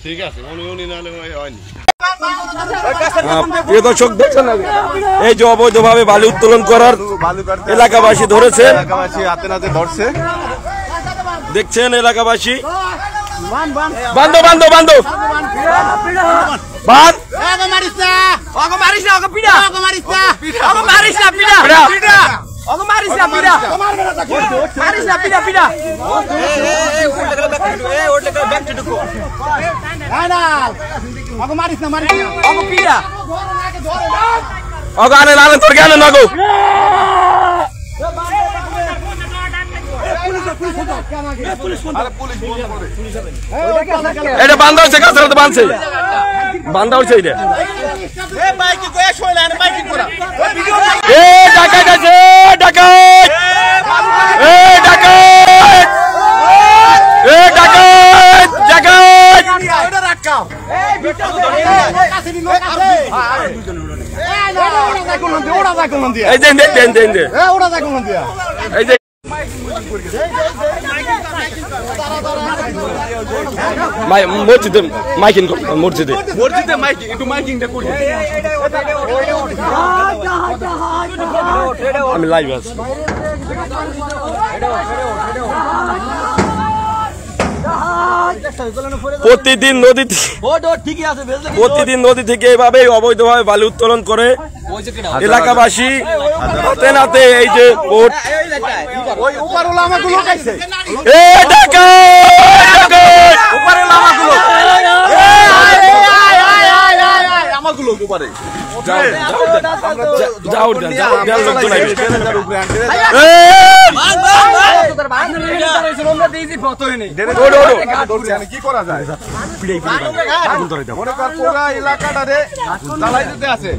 ঠিক আছে উনি নালে হয়নি। প্রিয় দর্শক দেখছেন এই যে অবৈধভাবে বালি উত্তোলন করার এলাকাবাসী ধরেছে, এলাকাবাসী হাতে নাতে ধরছে, দেখছেন এলাকাবাসী। বান্ধব বান্ধব বান্ধব বাদ মারিস না পিড়া মারিস না পিড়া ওকে মারিস না পিড়া মারিস না পিড়া পিড়া ওটা ব্যাক টু গো না ওকে মারিস না ওকে পিড়া ওকে আনে লালে তোর কেন না গো এটা বান্ধা হচ্ছে কাছাড়া তো বাঁধছে বান্ধা হচ্ছে এটা ডাকাত আছে ডাকাত ডাকাত ডাকাত এই দেন দেন দেন দেন এই যে মসজিদে মাইকিং মসজিদে মাইকিং একটু মাইকিংটা করি আমি লাইভ আছি। প্রতিদিন নদী থেকে এভাবে অবৈধভাবে বালি উত্তোলন করে এলাকাবাসী হাতে নাতে এই যে কি করা যায় এলাকাটারে চালাই দিতে আছে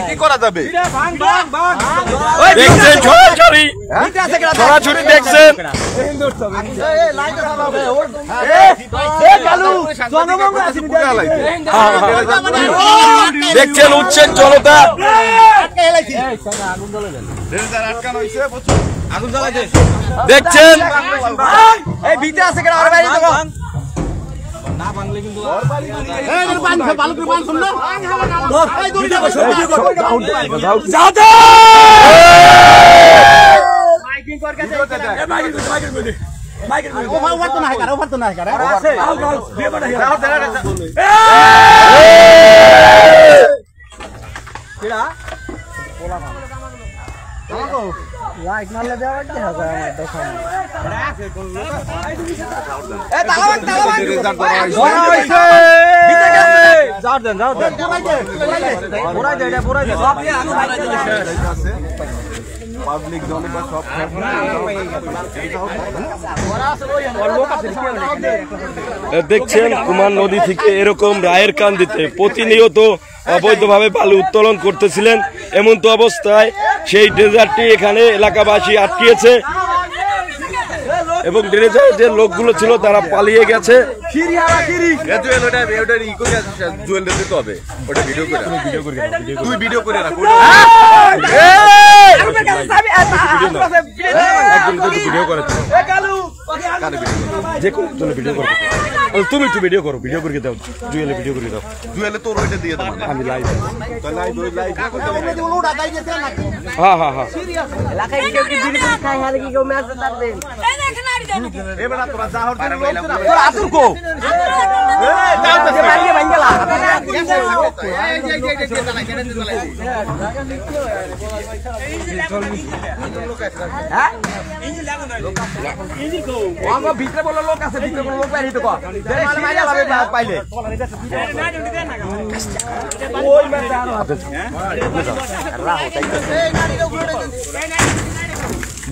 কি করা যাবে দেখছেন ছড়াছড়ি দেখছেন দেখছেন উচ্ছেদ জনতা দেখছেন লাইক মারলে দেওয়া দেখছেন কুমার নদী থেকে এরকম রায়ের কান্দিতে প্রতিনিয়ত অবৈধভাবে বালি উত্তোলন করতেছিলেন। এমন তো অবস্থায় সেই ড্রেজারটি এখানে এলাকাবাসী আটকিয়েছে এবং ড্রেজারের যে লোকগুলো ছিল তারা পালিয়ে গেছে। তুমি একটু ভিডিও করো, ভিডিও করে দাও, জুয়েলে ভিডিও করে দাও, জুয়েলে তোর ওইটা দিয়ে দাও, আমি লাইভ হ্যাঁ হ্যাঁ হ্যাঁ ভিতরে বলো লোক আছে, ভিতরে কোনো লোক বাইরে তো পাইলে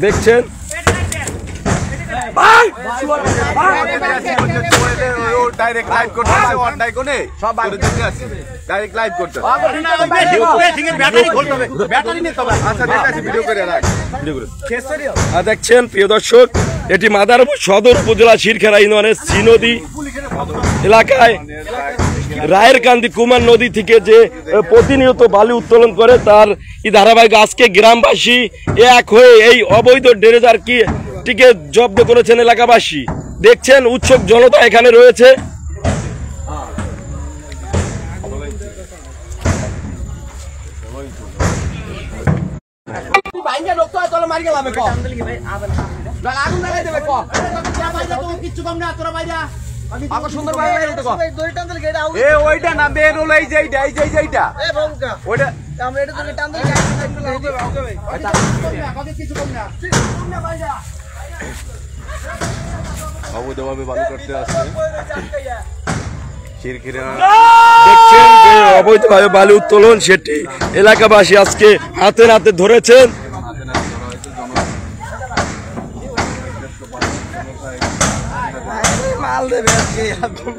দেখছেন ডাইরেক্ট লাইভ করতে অনলাইন কোনে সব ডাইরেক্ট লাইভ করতে দেখছেন প্রিয় দর্শক, এটি মাদারীপুর সদর উপজেলা শিরখেরা ইউনিয়নের শ্রীনদী এলাকায় রায়ের কান্দি কুমার নদী থেকে যে প্রতিনিয়ত বালি উত্তোলন করে তার এই ধারাবাহিক আজকে গ্রামবাসী এক হয়ে এই অবৈধ ড্রেজার টিকে জব্দ করেছেন এলাকাবাসী। দেখছেন উৎসুক জনতা এখানে রয়েছে। তুই ভাইঙ্গা লোক তো তোলা মারি গেলাম কো না আগুন লাগাই দেবে কো কিচ্ছু কম না তোরা বাইরা আগে সুন্দর ভাবে বাইরে তো কো দড়ি টান দিলে এটা এ ওইটা না বের হলো এই যে এইটা এ বঙ্কা ওইটা আমরা এটা দড়ি টান দিলে কিছু কম না অবৈধভাবে বালু করতে আসছে শিরখিরা দেখছেন যে অবৈধভাবে বালু উত্তোলন সেটি এলাকাবাসী আজকে হাতে নাতে ধরেছেন। মাল দেবে আজকে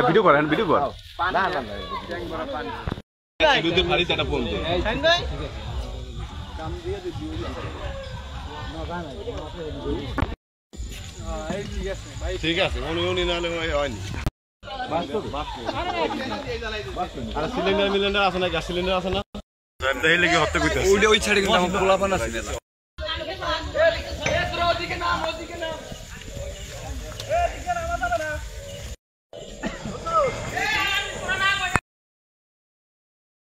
ভিডিও করেন ভিডিও কর ঠিক আছে উনি নাহলে হয়নি আর সিলিন্ডার আছে না গ্যাস সিলিন্ডার আছে না হত্যা করতে ওই ছাড়ে কিন্তু আমার পোলাপান আছে